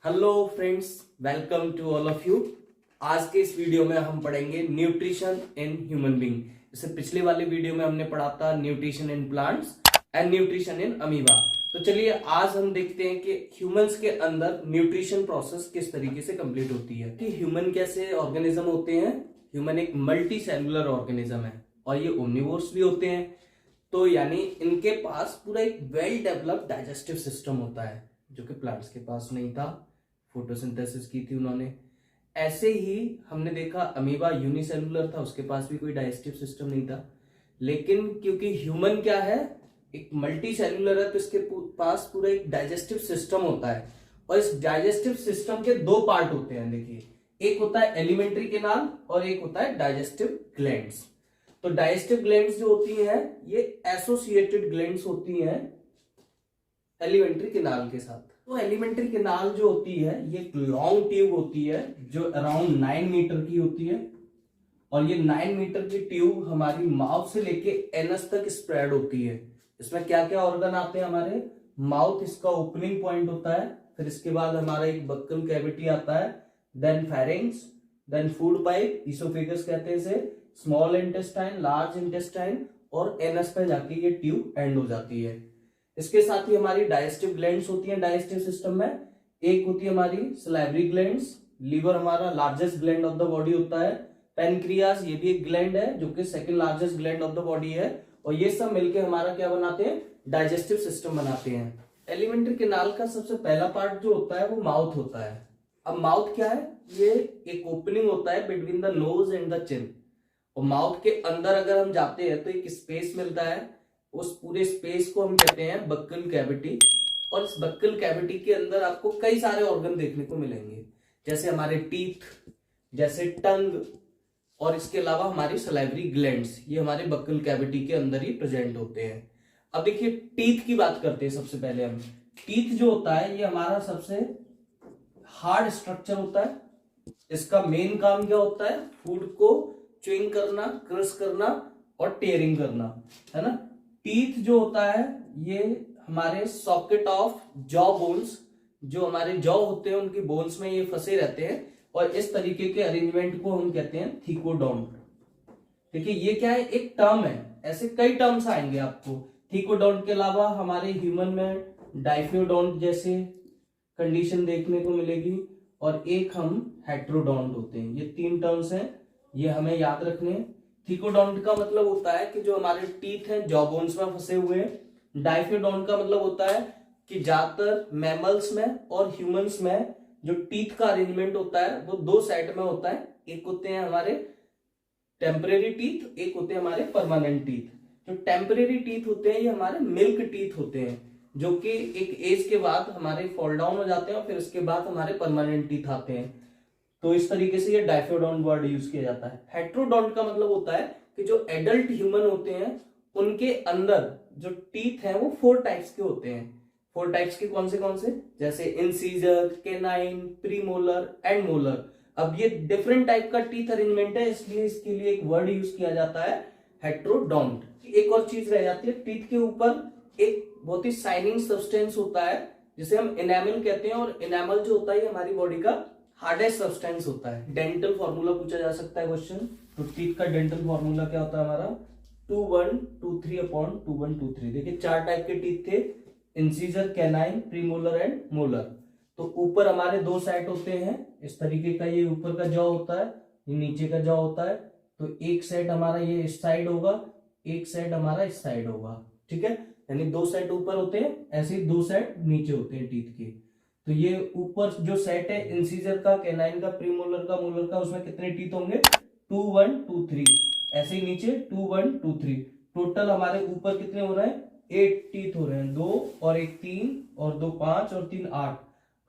Hello friends, welcome to all of you. आज के इस वीडियो में हम पढ़ेंगे न्यूट्रिशन इन ह्यूमन बीइंग। इससे पिछले वाले वीडियो में हमने पढ़ा था nutrition in plants and nutrition in amoeba. तो चलिए आज हम देखते हैं कि ह्यूमंस के अंदर न्यूट्रिशन प्रोसेस किस तरीके से कंप्लीट होती है। कि ह्यूमन कैसे ऑर्गेनिज्म होते हैं। ह्यूमन एक मल्टी सेलुलर ऑर्गेनिज्म है और ये ओमनिवोर्स भी होते हैं। तो यानी इनके पास पूरा एक वेल डेवलप्ड डाइजेस्टिव सिस्टम होता है, जो कि प्लांट्स के पास नहीं था। फोटोसिंथेसिस की थी उन्होंने। ऐसे ही हमने देखा अमीबा यूनिसेलुलर था, उसके पास भी कोई डाइजेस्टिव सिस्टम नहीं था। लेकिन क्योंकि ह्यूमन क्या है, एक मल्टी सेलुलर है, तो इसके पास पूरा एक डाइजेस्टिव सिस्टम होता है। और इस डाइजेस्टिव सिस्टम के दो पार्ट होते हैं। देखिए, एक होता है एलिमेंट्री केनाल और एक होता है डाइजेस्टिव ग्लैंड्स। तो डाइजेस्टिव ग्लैंड्स जो होती हैं ये एसोसिएटेड ग्लैंड्स होती हैं एलिमेंट्री केनाल के साथ। तो एलिमेंट्री केनाल जो होती है ये एक लॉन्ग ट्यूब होती है जो अराउंड 9 मीटर की होती है। और ये 9 मीटर की ट्यूब हमारी माउथ से लेके एनस तक स्प्रेड होती है। इसमें क्या क्या ऑर्गन आते हैं हमारे। माउथ इसका ओपनिंग पॉइंट होता है, फिर इसके बाद हमारा एक बक्कल कैविटी आता है, then pharynx, then food pipe, oesophagus कहते हैं इसे, स्मॉल इंटेस्टाइन, लार्ज इंटेस्टाइन और एनस पे जाके ये ट्यूब एंड हो जाती है। इसके साथ ही हमारी डाइजेस्टिव ग्लैंड्स होती हैं डाइजेस्टिव सिस्टम में। एक होती है हमारी सलाइवरी ग्लैंड्स। लीवर हमारा largest gland of the body होता है। पेनक्रियास ये भी एक ग्लैंड है जो कि second largest gland of the body है। और ये सब मिलके हमारा क्या बनाते हैं, डाइजेस्टिव सिस्टम बनाते हैं। एलिमेंट्री केनाल का सबसे पहला पार्ट जो होता है वो माउथ होता है। अब माउथ क्या है, ये एक ओपनिंग होता है between the nose and the chin. और माउथ के अंदर अगर हम जाते हैं तो एक स्पेस मिलता है, उस पूरे स्पेस को हम कहते हैं बक्कल कैविटी। और इस बक्कल कैविटी के अंदर आपको कई सारे ऑर्गन देखने को मिलेंगे, जैसे हमारे टीथ, जैसे टंग, और इसके अलावा हमारी सलाइवरी ग्लैंड्स, ये हमारे बक्कल कैविटी के अंदर ही प्रेजेंट होते हैं। अब देखिए टीथ की बात करते हैं। सबसे पहले हम टीथ जो होता है ये हमारा सबसे हार्ड स्ट्रक्चर होता है। इसका मेन काम क्या होता है, फूड को च्युइंग करना, क्रश करना और टेयरिंग करना, है ना। टीथ जो होता है ये हमारे सॉकेट ऑफ जॉ बोन्स, जो हमारे जॉ होते हैं उनकी बोन्स में ये फंसे रहते हैं। और इस तरीके के अरेंजमेंट को हम कहते हैं थीकोडोंट। देखिए ये क्या है, एक टर्म है, ऐसे कई टर्म्स आएंगे आपको। थीकोडोंट के अलावा हमारे ह्यूमन में डाइफियोडोंट जैसे कंडीशन देखने को मिलेगी, और एक हम हेट्रोडोंट होते हैं। ये 3 टर्म्स हैं, ये हमें याद रखने हैं। थीकोडोंट का मतलब होता है कि जो हमारे टीथ हैं जॉ बोन्स में फंसे हुए हैं। डाइफियोडोंट का मतलब होता है कि ज्यादातर मैमल्स में और ह्यूमंस में जो टीथ का अरेंजमेंट होता है वो 2 सेट में होता है। एक होते हैं हमारे टेम्परेरी टीथ, एक होते हैं हमारे परमानेंट टीथ। जो टेम्परेरी टीथ होते हैं ये हमारे मिल्क टीथ होते हैं, जो कि एक एज के बाद हमारे फॉल डाउन हो जाते हैं और फिर उसके बाद हमारे परमानेंट टीथ आते हैं। तो इस तरीके से ये डाइफियोडोंट वर्ड यूज किया जाता है। हेट्रोडोंट का मतलब होता है कि जो एडल्ट ह्यूमन होते हैं उनके अंदर जो टीथ हैं वो 4 टाइप्स के होते हैं। 4 टाइप्स के कौन से, जैसे incisor, canine, premolar and molar. अब ये डिफरेंट टाइप का टीथ अरेंजमेंट है, इसलिए इसके लिए एक वर्ड यूज किया जाता है हेट्रोडोंट। एक और चीज रह जाती है, टीथ के ऊपर एक बहुत ही शाइनिंग सब्सटेंस होता है जिसे हम एनामल कहते हैं। और एनामल जो होता है ये हमारी बॉडी का हार्डेस्ट सब्सटेंस होता है। डेंटल फॉर्मूला पूछा जा सकता है क्वेश्चन। तो टीथ का डेंटल फॉर्मूला क्या होता है हमारा, 2123/2123। देखिए 4 टाइप के टीथ थे, incisor, canine, premolar and molar. तो ऊपर हमारे 2 सेट होते हैं इस तरीके का, ये ऊपर का जॉ होता है, ये नीचे का जॉ होता है। तो एक सेट हमारा ये इस साइड होगा, एक सेट हमारा इस साइड होगा, ठीक है। यानी 2 सेट ऊपर होते हैं, ऐसे ही 2 सेट नीचे होते हैं टीथ के। तो ये ऊपर जो सेट है इंसीजर का, कैनाइन का, प्रीमोलर का, मोलर का, उसमें कितने टीथ होंगे, 2 1 2 3। ऐसे ही नीचे 2 1 2 3। टोटल हमारे ऊपर कितने हो रहे हैं, 8 टीथ हो रहे हैं। 2 और 1 3 और 2 5 और 3 8।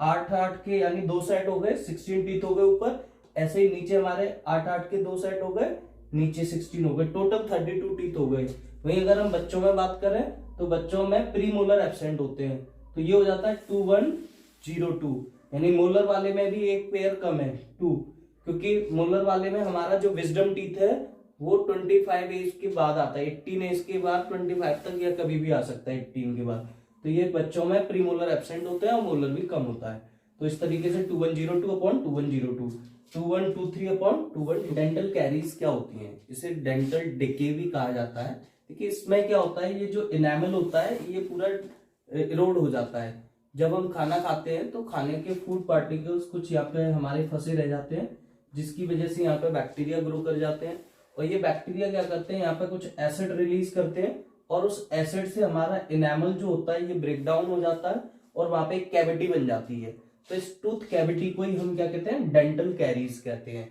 8 8 के यानी 2 सेट हो गए, 16 टीथ हो गए ऊपर। ऐसे ही नीचे हमारे 8 8 के 2 सेट हो गए, नीचे 16 हो गए, टोटल 32 टीथ हो गए। वहीं अगर हम बच्चों में बात करें तो बच्चों में प्रीमोलर एब्सेंट होते हैं, तो ये हो जाता है 2 1 0 2। यानी मोलर वाले में भी एक पेयर कम है, 2, क्योंकि मोलर वाले में हमारा जो विजडम टीथ है वो 25 एज के बाद आता है। 18 एज के बाद 25 तक या कभी भी आ सकता है 18 के बाद। तो ये बच्चों में प्रीमोलर एब्सेंट होते हैं और मोलर भी कम होता है। तो इस तरीके से 2102 अपॉन 2102, 2123 अपॉन 21। डेंटल कैरीज क्या होती हैं, इसे डेंटल डिके भी कहा जाता है। देखिए इसमें क्या होता है, ये जो इनेमल होता है ये पूरा इरोड हो जाता है। जब हम खाना खाते हैं तो खाने के फूड पार्टिकल्स कुछ यहाँ पे हमारे फंसे रह जाते हैं, जिसकी वजह से यहाँ पे बैक्टीरिया ग्रो कर जाते हैं। और ये बैक्टीरिया क्या करते हैं, यहाँ पे कुछ एसिड रिलीज करते हैं और उस एसिड से हमारा इनेमल जो होता है ये ब्रेक डाउन हो जाता है और वहां पे एक कैविटी बन जाती है। तो इस टूथ कैविटी को ही हम क्या कहते हैं, डेंटल कैरीज कहते हैं।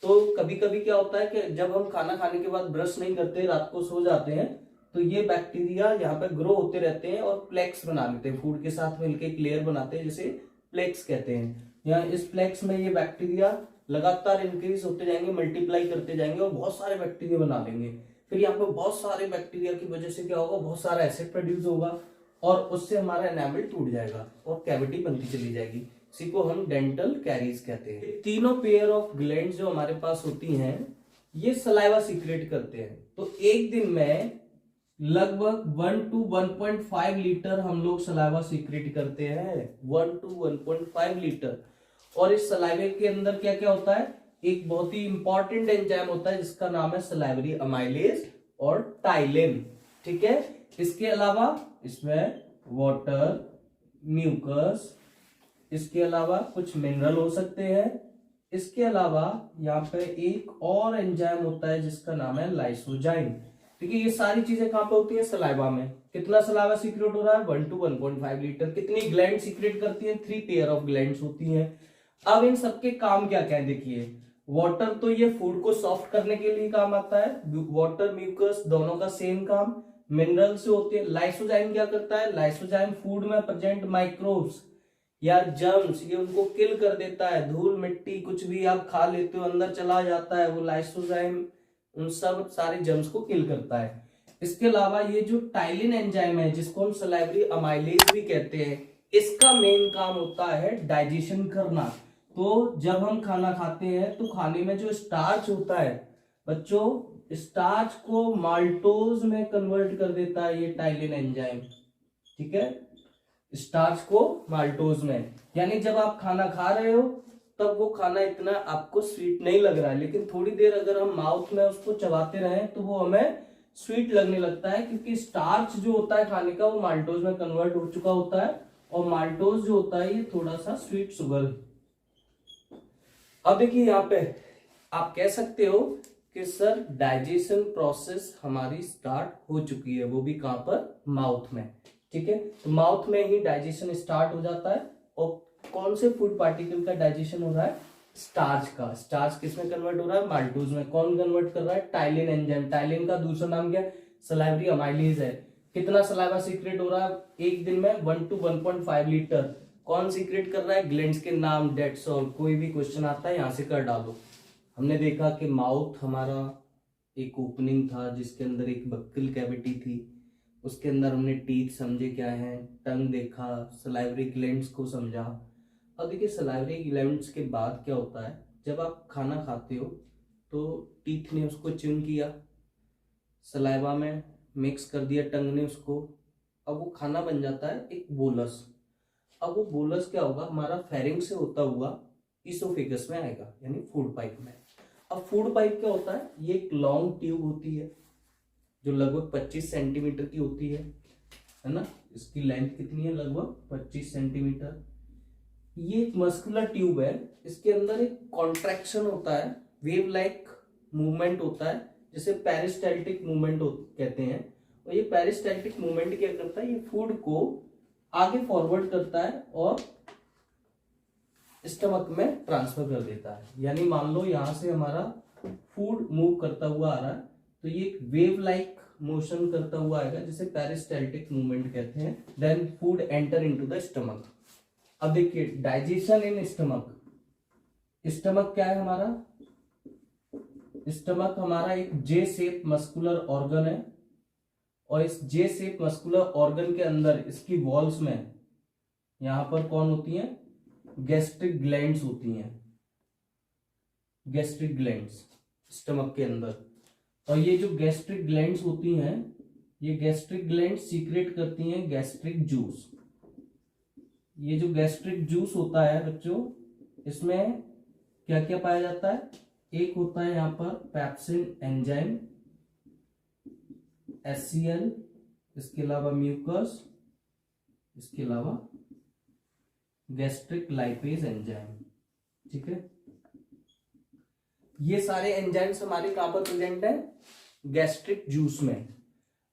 तो कभी कभी क्या होता है कि जब हम खाना खाने के बाद ब्रश नहीं करते, रात को सो जाते हैं, तो ये बैक्टीरिया यहाँ पे ग्रो होते रहते हैं और प्लेक्स बना लेते हैं, फूड के साथ मिलकर एक लेयर बनाते हैं जिसे प्लेक्स कहते हैं। यहाँ इस प्लेक्स में ये बैक्टीरिया लगातार इंक्रीज होते जाएंगे, मल्टीप्लाई करते जाएंगे और बहुत सारे बैक्टीरिया बना लेंगे। फिर यहाँ पे बहुत सारे बैक्टीरिया की वजह से क्या होगा, बहुत सारा एसिड प्रोड्यूस होगा और उससे हमारा एनामल टूट जाएगा और कैविटी बनती चली जाएगी। इसी को हम डेंटल कैरीज कहते हैं। तीनों पेयर ऑफ ग्लैंड्स जो हमारे पास होती हैं ये सलाइवा सीक्रेट करते हैं। तो एक दिन में लगभग 1 to 1.5 लीटर हम लोग सलाइवा सीक्रेट करते हैं, 1 to 1.5 लीटर। और इस सलाइवे के अंदर क्या क्या होता है, एक बहुत ही इंपॉर्टेंट एंजाइम होता है जिसका नाम है सलाइवरी अमाइलेज और टाइलिन। ठीक है, इसके अलावा इसमें वाटर, म्यूकस, इसके अलावा कुछ मिनरल हो सकते हैं। इसके अलावा यहाँ पे एक और एंजाइम होता है जिसका नाम है लाइसोजाइम। ठीक है, ये सारी चीजें कहां पे होती है, सलाइवा में। कितना सलाइवा सीक्रेट हो रहा है, 1 to 1.5 लीटर। कितनी ग्लैंड सीक्रेट करती है, 3 पेयर ऑफ ग्लैंड्स होती हैं। अब इन सबके काम क्या क्या है, देखिए वाटर तो ये फूड को सॉफ्ट करने के लिए काम आता है, वाटर म्यूकस दोनों का सेम काम। मिनरल से होते हैं। लाइसोजाइम क्या करता है, लाइसोजाइम फूड में प्रेजेंट माइक्रोब्स या जर्म्स, ये उनको किल कर देता है। धूल मिट्टी कुछ भी आप खा लेते हो अंदर चला जाता है, वो लाइसोजाइम उन सब सारे जर्म्स को किल करता है। इसके अलावा ये जो टाइलिन एंजाइम है जिसको हम सलाइवरी अमाइलेज भी कहते हैं, इसका मेन काम होता है डाइजेशन करना। तो जब हम खाना खाते हैं तो खाने में जो स्टार्च होता है बच्चों, स्टार्च को माल्टोज में कन्वर्ट कर देता है ये टाइलिन एंजाइम। ठीक है, स्टार्च को माल्टोज में, यानी जब आप खाना खा रहे हो तब वो खाना इतना आपको स्वीट नहीं लग रहा है, लेकिन थोड़ी देर अगर हम माउथ में उसको चबाते रहें तो वो हमें स्वीट लगने लगता है, क्योंकि स्टार्च जो होता है खाने का वो माल्टोज में कन्वर्ट हो चुका होता है और माल्टोज जो होता है ये थोड़ा सा स्वीट शुगर। अब देखिए यहाँ पे आप कह सकते हो कि सर डाइजेशन प्रोसेस हमारी स्टार्ट हो चुकी है, वो भी कहां पर, माउथ में। ठीक है, तो माउथ में ही डाइजेशन स्टार्ट हो जाता है। और कौन से फूड पार्टिकल का डाइजेशन हो रहा है, स्टार्च का। स्टार्च किसमें कन्वर्ट हो रहा है, माल्टोज में। कौन कन्वर्ट कर रहा है, टाइलिन एंजाइम। टाइलिन का दूसरा नाम क्या है, सलाइवरी अमाइलेज है। कितना सलाइवा सीक्रेट हो रहा है एक दिन में, 1 to 1.5 लीटर। कौन सीक्रेट कर रहा है, ग्लैंड्स के नाम, डेट्स ऑल। कोई भी क्वेश्चन आता है यहां से कर डालो। हमने देखा कि माउथ हमारा एक ओपनिंग था जिसके अंदर एक बक्कल कैविटी थी, उसके अंदर हमने टीथ समझे क्या है, टंग देखा, सलाइवरी ग्लैंड्स को समझा। अब देखिए सलाइवरी ग्लैंड्स के बाद क्या होता है, जब आप खाना खाते हो तो टीथ ने उसको च्यून किया, सलाइवा में मिक्स कर दिया टंग ने उसको, अब वो खाना बन जाता है एक बोलस। अब वो बोलस क्या होगा, हमारा फेरिंग से होता हुआ इसोफेगस में आएगा, यानी फूड पाइप में। अब फूड पाइप क्या होता है, ये एक लॉन्ग ट्यूब होती है जो लगभग 25 सेंटीमीटर की होती है ना। इसकी लेंथ कितनी है, लगभग 25 सेंटीमीटर। ये एक मस्कुलर ट्यूब है, इसके अंदर एक कॉन्ट्रैक्शन होता है, वेव लाइक मूवमेंट होता है, जिसे पेरिस्टाल्टिक मूवमेंट कहते हैं। और ये पेरिस्टाल्टिक मूवमेंट क्या करता है, ये फूड को आगे फॉरवर्ड करता है और स्टमक में ट्रांसफर कर देता है। यानी मान लो यहां से हमारा फूड मूव करता हुआ आ रहा है तो ये वेव लाइक मोशन करता हुआ आएगा जिसे पेरिस्टाल्टिक मूवमेंट कहते हैं। Then food enter into the stomach. अब देखिए डाइजेशन इन स्टमक। स्टमक क्या है हमारा, स्टमक हमारा एक जे शेप मस्कुलर ऑर्गन है और इस जे शेप मस्कुलर ऑर्गन के अंदर इसकी वॉल्स में यहां पर कौन होती हैं, गैस्ट्रिक ग्लैंड्स होती हैं, गैस्ट्रिक ग्लैंड्स स्टमक के अंदर। और ये जो गैस्ट्रिक ग्लैंड्स होती हैं, ये गैस्ट्रिक ग्लैंड्स सीक्रेट करती हैं गैस्ट्रिक जूस। ये जो गैस्ट्रिक जूस होता है बच्चों, इसमें क्या क्या पाया जाता है? एक होता है यहाँ पर पेप्सिन एंजाइम, HCl, इसके अलावा म्यूकस, इसके अलावा गैस्ट्रिक लाइपेज एंजाइम। ठीक है, ये सारे एंजाइम्स हमारे कहां पर प्रेजेंट है? गैस्ट्रिक जूस में।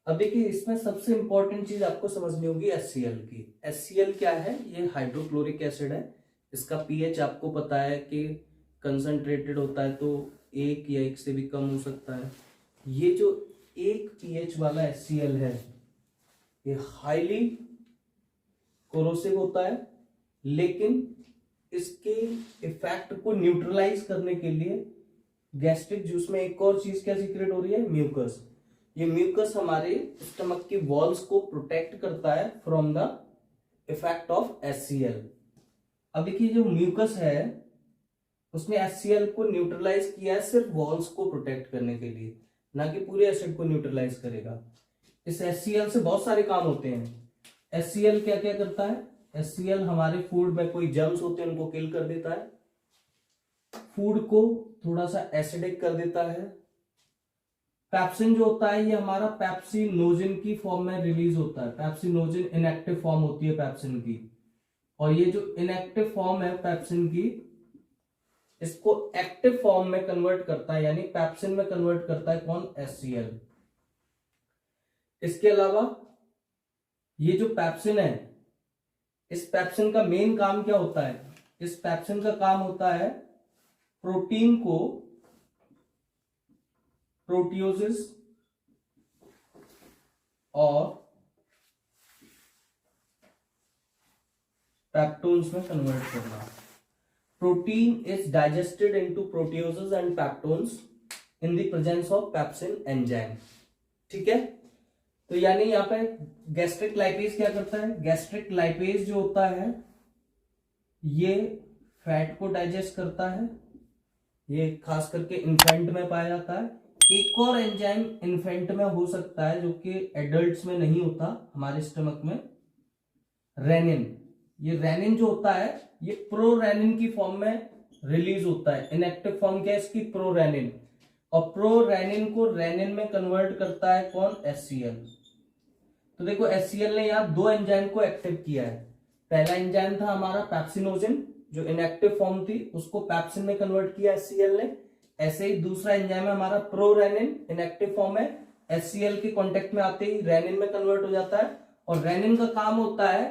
अब देखिए, इसमें सबसे इंपॉर्टेंट चीज आपको समझनी होगी HCl की। HCl क्या है? ये हाइड्रोक्लोरिक एसिड है। इसका पीएच आपको पता है कि कंसंट्रेटेड होता है तो 1 या 1 से भी कम हो सकता है। ये जो 1 pH वाला HCl है, ये हाईली कोरोसिव होता है, लेकिन इसके इफेक्ट को न्यूट्रलाइज करने के लिए गैस्ट्रिक जूस में एक और चीज क्या सीक्रेट हो रही है? म्यूकस। ये म्यूकस हमारे स्टमक की वॉल्स को प्रोटेक्ट करता है from the effect of HCl। अब देखिए, जो म्यूकस है उसने HCl को न्यूट्रलाइज किया है सिर्फ वॉल्स को प्रोटेक्ट करने के लिए, ना कि पूरे एसिड को न्यूट्रलाइज करेगा। इस HCl से बहुत सारे काम होते हैं। HCl क्या क्या करता है? HCl हमारे फूड में कोई जर्म्स होते हैं उनको किल कर देता है, फूड को थोड़ा सा एसिडिक कर देता है। पेप्सिन जो होता है ये हमारा पेप्सिनोजिन की फॉर्म में रिलीज होता है। पेप्सिनोजिन इनएक्टिव फॉर्म होती है पेप्सिन की, और ये जो इनएक्टिव फॉर्म है पेप्सिन की, इसको एक्टिव फॉर्म में कन्वर्ट करता है, यानी पेप्सिन में कन्वर्ट करता है कौन? HCl। इसके अलावा ये जो पेप्सिन है, इस पेप्सिन का मेन काम क्या होता है? इस पेप्सिन का काम होता है प्रोटीन को प्रोटियोसिस और पेप्टोन्स में कन्वर्ट करना। Protein is digested into proteoses and peptones in the presence of pepsin enzyme. ठीक है, तो यानी यहां पे गैस्ट्रिक लाइपेज क्या करता है? गैस्ट्रिक लाइपेज जो होता है ये फैट को डाइजेस्ट करता है। ये खास करके इन्फेंट में पाया जाता है। एक और एंजाइम इन्फेंट में हो सकता है जो कि एडल्ट्स में नहीं होता, हमारे स्टमक में, रेनिन। ये रेनिन जो होता है ये प्रोरेनिन की फॉर्म में रिलीज होता है। इनएक्टिव फॉर्म क्या है इसकी? प्रोरेनिन। और प्रोरेनिन को रेनिन में कन्वर्ट करता है कौन? HCl। तो देखो, HCl ने यहाँ 2 एंजाइम को एक्टिव किया है। पहला एंजाइम था हमारा पेप्सिनोजिन, जो इनएक्टिव फॉर्म थी उसको पेप्सिन में कन्वर्ट किया HCl ने। ऐसे ही दूसरा एंजाइम है हमारा प्रोरेनिन, इनएक्टिव फॉर्म है, HCl के कांटेक्ट में आते ही रेनिन में कन्वर्ट हो जाता है। और रेनिन का काम होता है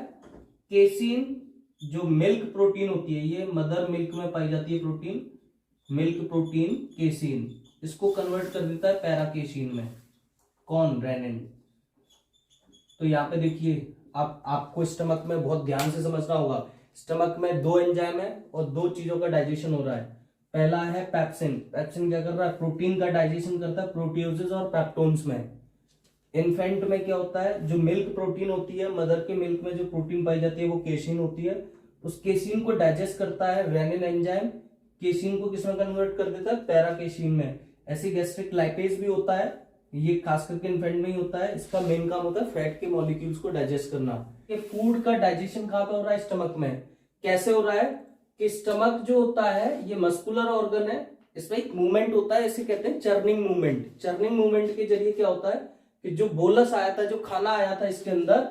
केसीन, जो मिल्क प्रोटीन होती है, ये मदर मिल्क में पाई जाती है प्रोटीन, मिल्क प्रोटीन केसीन, इसको कन्वर्ट कर देता है पैराकेसीन में। कौन? रेनिन। तो यहाँ पे देखिए, आपको स्टमक में बहुत ध्यान से समझना होगा। स्टमक में 2 एंजाइम है और 2 चीजों का डाइजेशन हो रहा है। पहला है पेप्सिन। पेप्सिन क्या कर रहा है? प्रोटीन का डाइजेशन करता है प्रोटियोसिस और पेप्टोन्स में। इन्फेंट में क्या होता है? जो मिल्क प्रोटीन होती है, मदर के मिल्क में जो प्रोटीन पाई जाती है वो केसीन होती है। उस केसीन को डाइजेस्ट करता है रेनिन एंजाइम, केसीन को किसमें कन्वर्ट कर देता है? पैराकेसीन में। ऐसे गैस्ट्रिक लाइपेज भी होता है, ये खास करके इन्फेंट में ही होता है। इसका मेन काम होता है फैट के मॉलिक्यूल्स को डाइजेस्ट करना। ये फूड का डाइजेशन कहां पे हो रहा है? स्टमक में। कैसे हो रहा है कि स्टमक जो होता है ये मस्कुलर ऑर्गन है, इसमें एक मूवमेंट होता है, इसे कहते हैं चर्निंग मूवमेंट। चर्निंग मूवमेंट के जरिए क्या होता है कि जो बोलस आया था, जो खाना आया था इसके अंदर,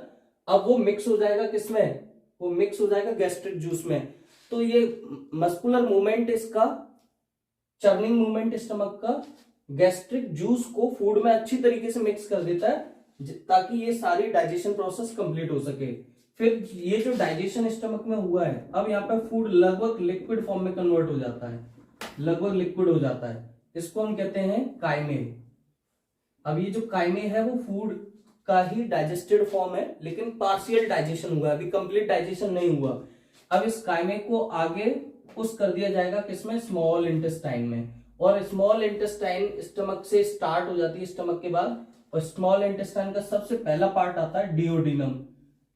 अब वो मिक्स हो जाएगा किसमें? वो मिक्स हो जाएगा गैस्ट्रिक जूस में। तो ये मस्कुलर मूवमेंट, इसका चर्निंग मूवमेंट स्टमक का, गैस्ट्रिक जूस को फूड में अच्छी तरीके से मिक्स कर देता है ताकि ये सारी डाइजेशन प्रोसेस कंप्लीट हो सके। फिर ये जो डाइजेशन स्टमक में हुआ है, अब यहाँ पे फूड लगभग लिक्विड फॉर्म में कन्वर्ट हो जाता है, लगभग लिक्विड हो जाता है। इसको हम कहते हैं काइमे। अब ये जो काइमे है वो फूड का ही डाइजेस्टेड फॉर्म है, लेकिन पार्शियल डाइजेशन हुआ है, अभी कंप्लीट डाइजेशन नहीं हुआ। अब इस काइमे को आगे पुश कर दिया जाएगा किसमें? स्मॉल इंटेस्टाइन में। और स्मॉल इंटेस्टाइन स्टमक से स्टार्ट हो जाती है, स्टमक के बाद। और स्मॉल इंटेस्टाइन का सबसे पहला पार्ट आता है डिओडिनम।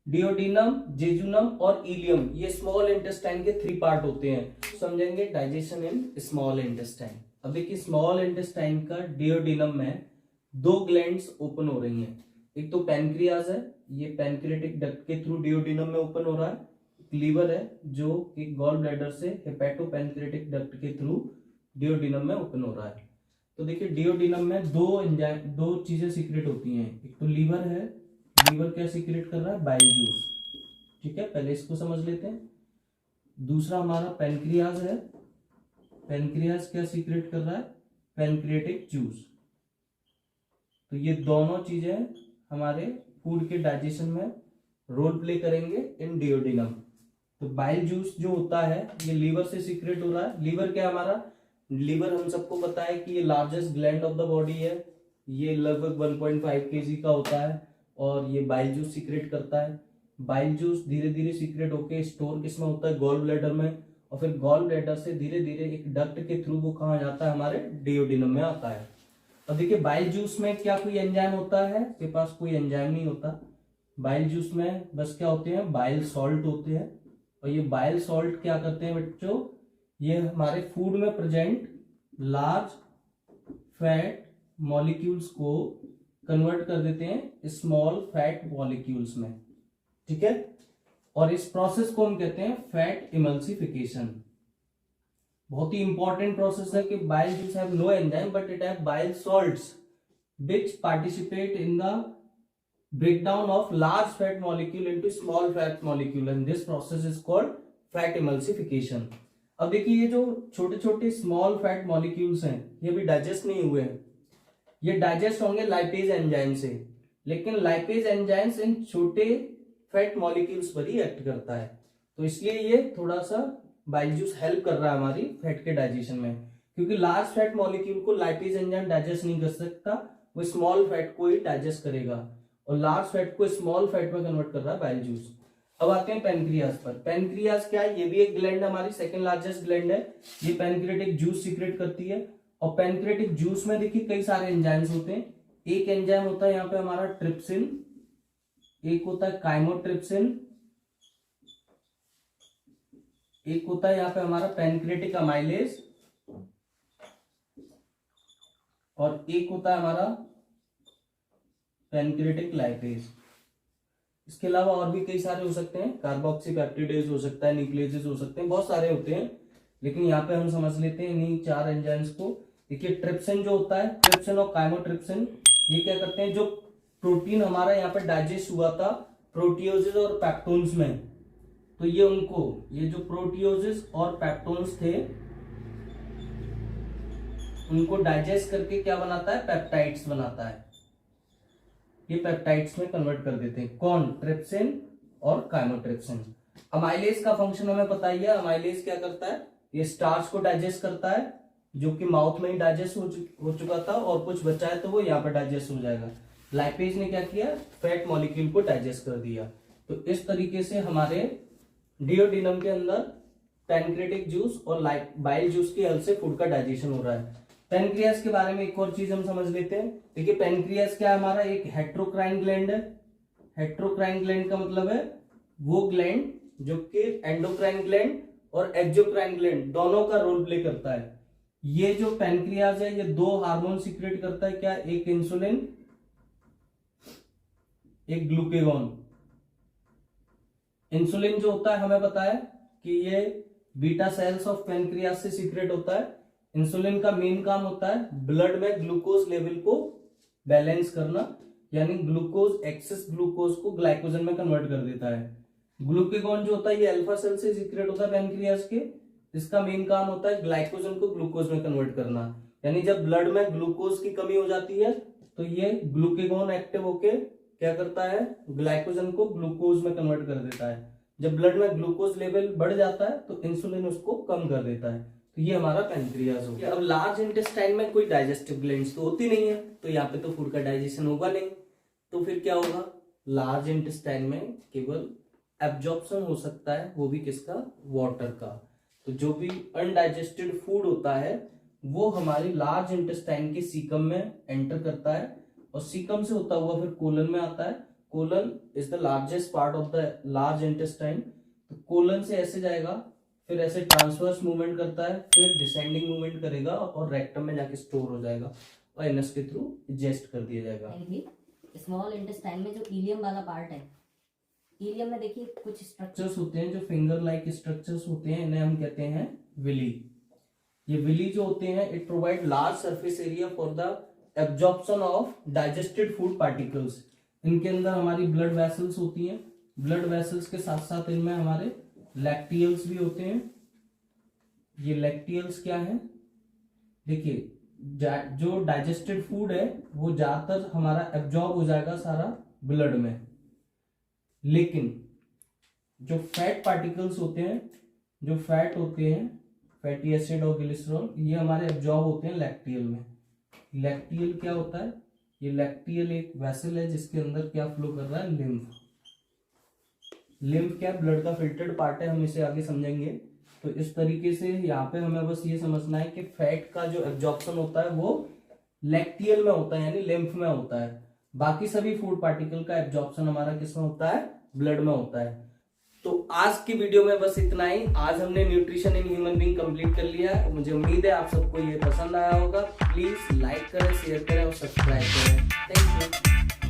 डिओडिनम, जेजुनम और इलियम, ये स्मॉल इंटेस्टाइन के 3 पार्ट होते हैं। समझेंगे डाइजेशन इन स्मॉल इंटेस्टाइन। अब देखिए, स्मॉल इंटेस्टाइन का डिओडिनम में 2 ग्लैंड्स ओपन हो रही हैं। एक तो पैनक्रियाज है, ये पैनक्रियाटिक डक्ट के थ्रू डिओडिनम में ओपन हो रहा है। लीवर है जो कि गॉल ब्लैडर से हेपेटोपेनक्रेटिक डक्ट के थ्रू डिओडिनम में ओपन हो रहा है। तो देखिए डिओडिनम में दो चीजें सीक्रेट होती हैं, एक तो लीवर है, लीवर क्या सीक्रेट कर रहा है, बाइल जूस, ठीक है, पहले इसको समझ लेते हैं। दूसरा हमारा पेनक्रियाज है, पेनक्रियाज क्या सीक्रेट कर रहा है, पेनक्रिएटिक जूस। तो ये दोनों चीजें हमारे फूड के डाइजेशन में रोल प्ले करेंगे इन डिओडिनम। तो बाइल जूस जो होता है ये लीवर से सीक्रेट हो रहा है। लीवर क्या हमारा, लीवर हम सबको पता है कि ये largest gland of the body है, ये लगभग 1.5 kg का होता है और ये बाइल जूस सीक्रेट करता है। बाइल जूस धीरे धीरे सीक्रेट होके स्टोर किसमें होता है, गॉल ब्लैडर में, और फिर गॉल ब्लैडर से धीरे धीरे एक डक्ट के थ्रू वो कहाँ जाता है, हमारे डिओडिनम में आता है। अब देखिए बाइल जूस में क्या कोई एंजाइम होता है, के पास कोई एंजाइम नहीं होता। बाइल जूस में बस क्या होते हैं, बाइल सॉल्ट होते हैं, और ये बाइल सॉल्ट क्या करते हैं बच्चों, ये हमारे फूड में प्रेजेंट लार्ज फैट मॉलिक्यूल्स को कन्वर्ट कर देते हैं स्मॉल फैट मॉलिक्यूल्स में, ठीक है। और इस प्रोसेस को हम कहते हैं फैट इमल्सिफिकेशन। बहुत ही इंपॉर्टेंट प्रोसेस है कि bile juice have no enzyme but it have bile salts which participate in the breakdown of large fat molecule into small fat molecule and this process is called fat emulsification। अब देखिए ये जो छोटे छोटे small fat molecules हैं ये अभी digest नहीं हुए हैं, ये डाइजेस्ट होंगे लाइपेज एंजाइम से, लेकिन लाइपेज एंजाइम्स इन छोटे फैट मॉलिक्यूल्स पर ही एक्ट करता है। तो इसलिए ये थोड़ा सा बाइल जूस हेल्प कर रहा है हमारी फैट के डाइजेशन में, क्योंकि लार्ज फैट मॉलिक्यूल को लाइपेज एंजाइम डाइजेस्ट नहीं कर सकता, वो स्मॉल फैट को ही डाइजेस्ट करेगा और लार्ज फैट को स्मॉल फैट में कन्वर्ट कर रहा है बाइल जूस। अब आते हैं पेनक्रियाज पर। पेनक्रियाज क्या है, ये भी एक ग्लैंड हमारी सेकंड लार्जेस्ट ग्लैंड है, ये पेनक्रिएटिक जूस सीक्रेट करती है। और पेनक्रिएटिक जूस में देखिए कई सारे एंजाइम्स होते हैं। एक एंजाइम होता है यहाँ पे हमारा ट्रिप्सिन, एक होता है काइमोट्रिप्सिन, एक होता है यहाँ पे हमारा पेनक्रिएटिक अमाइलेज, और एक होता है हमारा पेनक्रिएटिक लाइपेज। इसके अलावा और भी कई सारे हो सकते हैं, कार्बोक्सीपेप्टिडेज हो सकता है, न्यूक्लियेजेस हो सकते हैं, बहुत सारे होते हैं, लेकिन यहाँ पे हम समझ लेते हैं इन्हीं 4 एंजाइम्स को। देखिए ट्रिप्सिन जो होता है, ट्रिप्सिन और काइमोट्रिप्सिन, ये क्या करते हैं, जो प्रोटीन हमारा यहाँ पे डाइजेस्ट हुआ था प्रोटियोजेस और पेप्टोन्स में, तो ये उनको, ये जो प्रोटियोजेस और पेप्टोन्स थे उनको डाइजेस्ट करके क्या बनाता है, पेप्टाइड्स बनाता है। ये पेप्टाइड्स में कन्वर्ट कर देते हैं, कौन, ट्रिप्सिन और काइमोट्रिप्सिन। अमाइलेज का फंक्शन हमें पता ही है, अमाइलेज क्या करता है, ये स्टार्च को डाइजेस्ट करता है जो कि माउथ में ही डाइजेस्ट हो चुका था, और कुछ बचा है तो वो यहाँ पर डाइजेस्ट हो जाएगा। लाइपेज ने क्या किया, फैट मॉलिक्यूल को डाइजेस्ट कर दिया। तो इस तरीके से हमारे डिओडिनम के अंदर पेनक्रिएटिक जूस और बाइल जूस की हेल्प से फूड का डाइजेशन हो रहा है। पेनक्रियास के बारे में एक और चीज हम समझ लेते हैं। देखिए पेनक्रियास क्या है, हमारा एक हेट्रोक्राइन ग्लैंड है। हेट्रोक्राइन ग्लैंड का मतलब है वो ग्लैंड जो कि एंडोक्राइन ग्लैंड और एक्सोक्राइन ग्लैंड दोनों का रोल प्ले करता है। ये जो पेनक्रियास है ये 2 हार्मोन सीक्रेट करता है, क्या, एक इंसुलिन, एक ग्लूकेगॉन। इंसुलिन जो होता है हमें पता है कि ये बीटा सेल्स ऑफ पेनक्रियास से सीक्रेट होता है। इंसुलिन का मेन काम होता है ब्लड में ग्लूकोज लेवल को बैलेंस करना, यानी ग्लूकोज, एक्सेस ग्लूकोज को ग्लाइकोजन में कन्वर्ट कर देता है। ग्लूकेगॉन जो होता है ये अल्फा सेल से सीक्रेट होता है पेनक्रियास के, इसका मेन काम होता है ग्लाइकोजन को ग्लूकोज में कन्वर्ट करना, यानी जब ब्लड में ग्लूकोज की कमी हो जाती है तो ये ग्लूकेगॉन एक्टिव होके क्या करता है, ग्लाइकोजन को ग्लूकोज में कन्वर्ट कर देता है। जब ब्लड में ग्लूकोज लेवल बढ़ जाता है तो इंसुलिन उसको कम कर देता है। तो ये हमारा पेनक्रियास हो गया। अब लार्ज इंटेस्टाइन में कोई डाइजेस्टिव ग्लैंड्स तो होती नहीं है, तो यहाँ पे तो फूड का डाइजेशन होगा नहीं, तो फिर क्या होगा, लार्ज इंटेस्टाइन में केवल एब्जॉर्प्शन हो सकता है, वो भी किसका, वाटर का। तो जो भी अनडाइजेस्टेड फूड होता है वो हमारी लार्ज इंटेस्टाइन के सीकम में एंटर करता है, और सीकम से होता हुआ फिर कोलन में आता है। Colon is the largest part of the large intestine. तो कोलन से ऐसे जाएगा, फिर ऐसे ट्रांसवर्स मूवमेंट करता है, फिर डिसेंडिंग मूवमेंट करेगा और रेक्टम में जाके स्टोर हो जाएगा और एनएस के थ्रू इजेस्ट कर दिया जाएगा। स्मॉल इंटेस्टाइन में जो इलियम वाला पार्ट है, हीलियम में देखिए कुछ स्ट्रक्चर्स होते हैं जो फिंगर लाइक स्ट्रक्चर्स होते हैं, इन्हें हम कहते हैं विली। ये विली जो होते हैं it provide large surface area for the absorption of digested food particles. इनके अंदर हमारी ब्लड वेसल्स होती हैं, ब्लड वेसल्स के साथ साथ इनमें हमारे लैक्टियल्स भी होते हैं। ये लैक्टियल्स क्या है, देखिए जो डाइजेस्टेड फूड है वो ज्यादातर हमारा एब्जॉर्ब हो जाएगा सारा ब्लड में, लेकिन जो फैट पार्टिकल्स होते हैं, जो फैट होते हैं, फैटी एसिड और ग्लिसरॉल, ये हमारे एब्जॉर्ब होते हैं लैक्टियल में। लैक्टियल क्या होता है, ये लैक्टियल एक वेसल है जिसके अंदर क्या फ्लो कर रहा है, लिम्फ। लिम्फ क्या, ब्लड का फिल्टर्ड पार्ट है, हम इसे आगे समझेंगे। तो इस तरीके से यहाँ पे हमें बस ये समझना है कि फैट का जो एब्जॉर्प्शन होता है वो लैक्टियल में होता है, यानी लिम्फ में होता है। बाकी सभी फूड पार्टिकल का एब्जॉर्प्शन हमारा किसमें होता है, ब्लड में होता है। तो आज की वीडियो में बस इतना ही। आज हमने nutrition in human being complete कर लिया है। मुझे उम्मीद है आप सबको ये पसंद आया होगा। प्लीज लाइक करें, शेयर करें और सब्सक्राइब करें। Thank you.